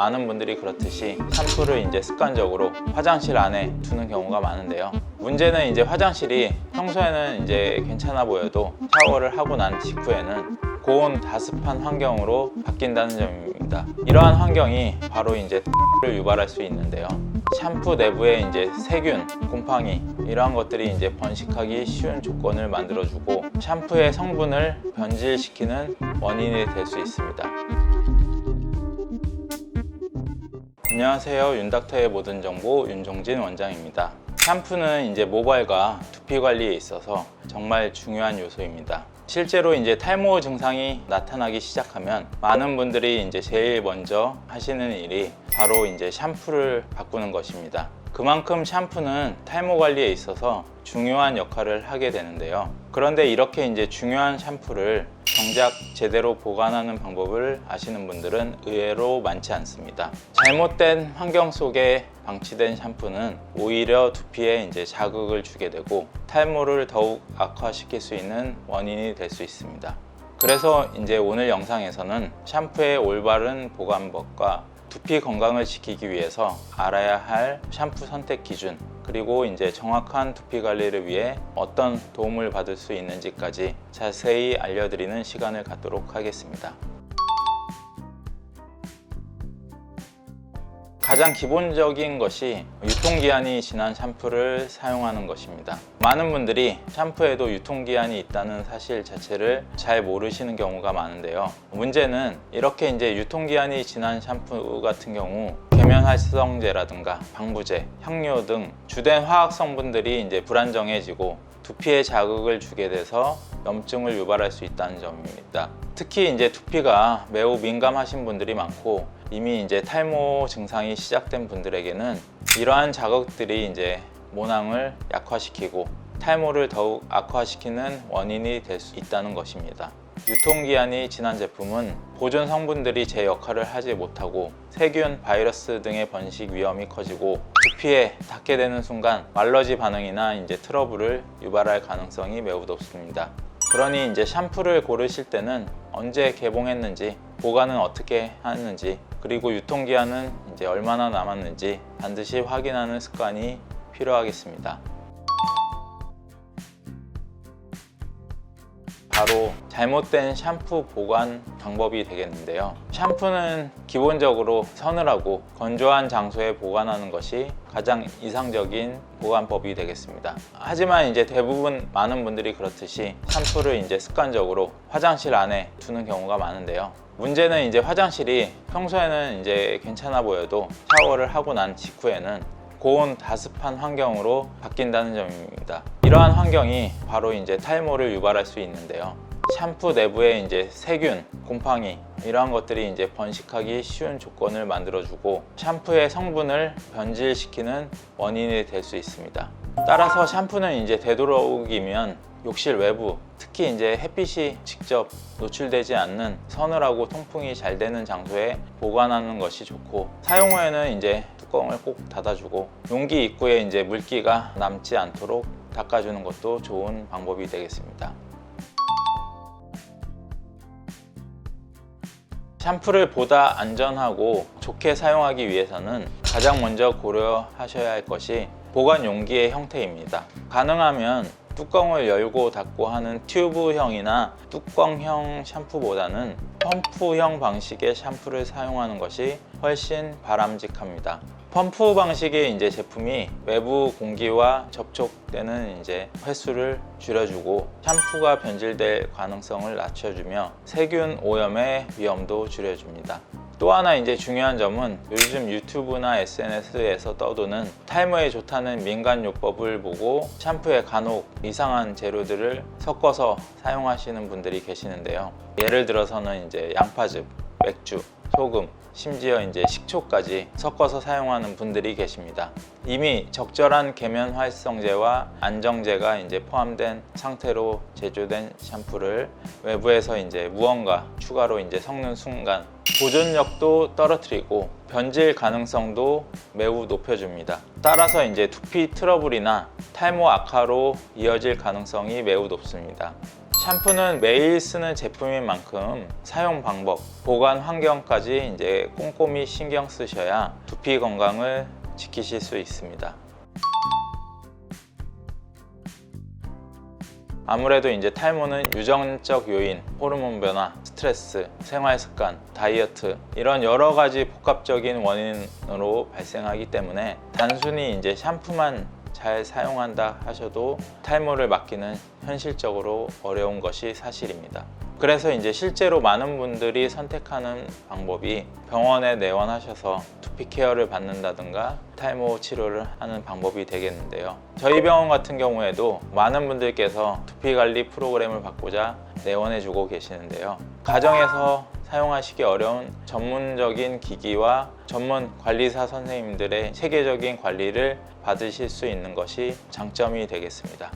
많은 분들이 그렇듯이 샴푸를 이제 습관적으로 화장실 안에 두는 경우가 많은데요. 문제는 이제 화장실이 평소에는 이제 괜찮아 보여도 샤워를 하고 난 직후에는 고온 다습한 환경으로 바뀐다는 점입니다. 이러한 환경이 바로 이제 를 유발할 수 있는데요. 샴푸 내부에 이제 세균, 곰팡이 이러한 것들이 이제 번식하기 쉬운 조건을 만들어주고 샴푸의 성분을 변질시키는 원인이 될 수 있습니다. 안녕하세요. 윤닥터의 모든 정보 윤종진 원장입니다. 샴푸는 이제 모발과 두피 관리에 있어서 정말 중요한 요소입니다. 실제로 이제 탈모 증상이 나타나기 시작하면 많은 분들이 이제 제일 먼저 하시는 일이 바로 이제 샴푸를 바꾸는 것입니다. 그만큼 샴푸는 탈모 관리에 있어서 중요한 역할을 하게 되는데요. 그런데 이렇게 이제 중요한 샴푸를 정작 제대로 보관하는 방법을 아시는 분들은 의외로 많지 않습니다. 잘못된 환경 속에 방치된 샴푸는 오히려 두피에 이제 자극을 주게 되고 탈모를 더욱 악화시킬 수 있는 원인이 될 수 있습니다. 그래서 이제 오늘 영상에서는 샴푸의 올바른 보관법과 두피 건강을 지키기 위해서 알아야 할 샴푸 선택 기준, 그리고 이제 정확한 두피 관리를 위해 어떤 도움을 받을 수 있는지까지 자세히 알려드리는 시간을 갖도록 하겠습니다. 가장 기본적인 것이 유통기한이 지난 샴푸를 사용하는 것입니다. 많은 분들이 샴푸에도 유통기한이 있다는 사실 자체를 잘 모르시는 경우가 많은데요. 문제는 이렇게 이제 유통기한이 지난 샴푸 같은 경우 계면활성제라든가 방부제, 향료 등 주된 화학 성분들이 이제 불안정해지고 두피에 자극을 주게 돼서 염증을 유발할 수 있다는 점입니다. 특히 이제 두피가 매우 민감하신 분들이 많고 이미 이제 탈모 증상이 시작된 분들에게는 이러한 자극들이 이제 모낭을 약화시키고 탈모를 더욱 악화시키는 원인이 될 수 있다는 것입니다. 유통기한이 지난 제품은 보존 성분들이 제 역할을 하지 못하고 세균, 바이러스 등의 번식 위험이 커지고 두피에 닿게 되는 순간 알러지 반응이나 이제 트러블을 유발할 가능성이 매우 높습니다. 그러니 이제 샴푸를 고르실 때는 언제 개봉했는지, 보관은 어떻게 하는지, 그리고 유통기한은 이제 얼마나 남았는지 반드시 확인하는 습관이 필요하겠습니다. 바로 잘못된 샴푸 보관 방법이 되겠는데요. 샴푸는 기본적으로 서늘하고 건조한 장소에 보관하는 것이 가장 이상적인 보관법이 되겠습니다. 하지만 이제 대부분 많은 분들이 그렇듯이 샴푸를 이제 습관적으로 화장실 안에 두는 경우가 많은데요. 문제는 이제 화장실이 평소에는 이제 괜찮아 보여도 샤워를 하고 난 직후에는 고온 다습한 환경으로 바뀐다는 점입니다. 이러한 환경이 바로 이제 탈모를 유발할 수 있는데요. 샴푸 내부에 이제 세균, 곰팡이 이러한 것들이 이제 번식하기 쉬운 조건을 만들어주고 샴푸의 성분을 변질시키는 원인이 될 수 있습니다. 따라서 샴푸는 이제 되도록이면 욕실 외부, 특히 이제 햇빛이 직접 노출되지 않는 서늘하고 통풍이 잘 되는 장소에 보관하는 것이 좋고, 사용 후에는 이제 뚜껑을 꼭 닫아주고 용기 입구에 이제 물기가 남지 않도록 닦아주는 것도 좋은 방법이 되겠습니다. 샴푸를 보다 안전하고 좋게 사용하기 위해서는 가장 먼저 고려하셔야 할 것이 보관 용기의 형태입니다. 가능하면 뚜껑을 열고 닫고 하는 튜브형이나 뚜껑형 샴푸보다는 펌프형 방식의 샴푸를 사용하는 것이 훨씬 바람직합니다. 펌프 방식의 이제 제품이 외부 공기와 접촉되는 이제 횟수를 줄여주고 샴푸가 변질될 가능성을 낮춰주며 세균 오염의 위험도 줄여줍니다. 또 하나 이제 중요한 점은 요즘 유튜브나 SNS에서 떠도는 탈모에 좋다는 민간요법을 보고 샴푸에 간혹 이상한 재료들을 섞어서 사용하시는 분들이 계시는데요. 예를 들어서는 이제 양파즙, 맥주, 소금, 심지어 이제 식초까지 섞어서 사용하는 분들이 계십니다. 이미 적절한 계면활성제와 안정제가 이제 포함된 상태로 제조된 샴푸를 외부에서 이제 무언가 추가로 이제 섞는 순간 보존력도 떨어뜨리고 변질 가능성도 매우 높여줍니다. 따라서 이제 두피 트러블이나 탈모 악화로 이어질 가능성이 매우 높습니다. 샴푸는 매일 쓰는 제품인 만큼 사용 방법, 보관 환경까지 이제 꼼꼼히 신경 쓰셔야 두피 건강을 지키실 수 있습니다. 아무래도 이제 탈모는 유전적 요인, 호르몬 변화, 스트레스, 생활 습관, 다이어트 이런 여러 가지 복합적인 원인으로 발생하기 때문에 단순히 이제 샴푸만 잘 사용한다 하셔도 탈모를 막기는 현실적으로 어려운 것이 사실입니다. 그래서 이제 실제로 많은 분들이 선택하는 방법이 병원에 내원하셔서 두피 케어를 받는다든가 탈모 치료를 하는 방법이 되겠는데요. 저희 병원 같은 경우에도 많은 분들께서 두피 관리 프로그램을 받고자 내원해 주고 계시는데요. 가정에서 사용하시기 어려운 전문적인 기기와 전문 관리사 선생님들의 체계적인 관리를 받으실 수 있는 것이 장점이 되겠습니다.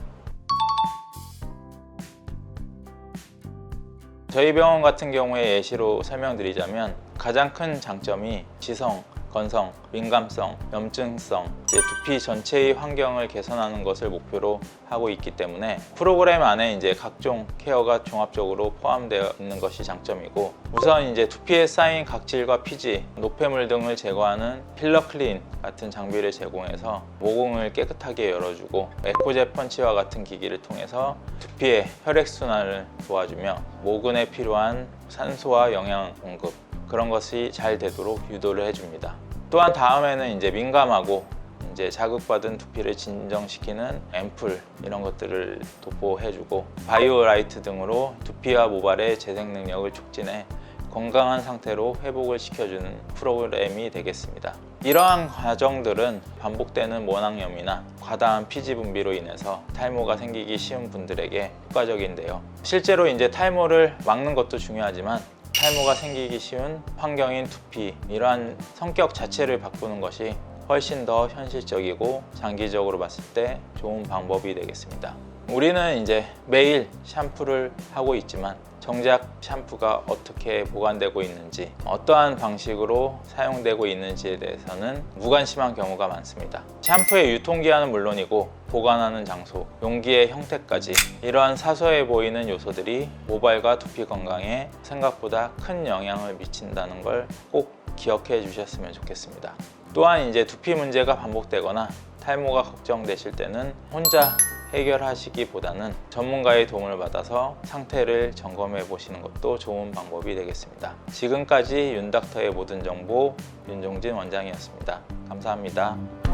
저희 병원 같은 경우에 예시로 설명드리자면 가장 큰 장점이 지성, 건성, 민감성, 염증성, 두피 전체의 환경을 개선하는 것을 목표로 하고 있기 때문에 프로그램 안에 이제 각종 케어가 종합적으로 포함되어 있는 것이 장점이고, 우선 이제 두피에 쌓인 각질과 피지, 노폐물 등을 제거하는 필러 클린 같은 장비를 제공해서 모공을 깨끗하게 열어주고, 에코제 펀치와 같은 기기를 통해서 두피의 혈액순환을 도와주며 모근에 필요한 산소와 영양 공급, 그런 것이 잘 되도록 유도를 해줍니다. 또한 다음에는 이제 민감하고 이제 자극받은 두피를 진정시키는 앰플 이런 것들을 도포해주고, 바이오라이트 등으로 두피와 모발의 재생 능력을 촉진해 건강한 상태로 회복을 시켜주는 프로그램이 되겠습니다. 이러한 과정들은 반복되는 모낭염이나 과다한 피지 분비로 인해서 탈모가 생기기 쉬운 분들에게 효과적인데요. 실제로 이제 탈모를 막는 것도 중요하지만 탈모가 생기기 쉬운 환경인 두피, 이러한 성격 자체를 바꾸는 것이 훨씬 더 현실적이고 장기적으로 봤을 때 좋은 방법이 되겠습니다. 우리는 이제 매일 샴푸를 하고 있지만 정작 샴푸가 어떻게 보관되고 있는지, 어떠한 방식으로 사용되고 있는지에 대해서는 무관심한 경우가 많습니다. 샴푸의 유통기한은 물론이고 보관하는 장소, 용기의 형태까지 이러한 사소해 보이는 요소들이 모발과 두피 건강에 생각보다 큰 영향을 미친다는 걸 꼭 기억해 주셨으면 좋겠습니다. 또한 이제 두피 문제가 반복되거나 탈모가 걱정되실 때는 혼자 해결하시기보다는 전문가의 도움을 받아서 상태를 점검해 보시는 것도 좋은 방법이 되겠습니다. 지금까지 윤닥터의 모든 정보 윤종진 원장이었습니다. 감사합니다.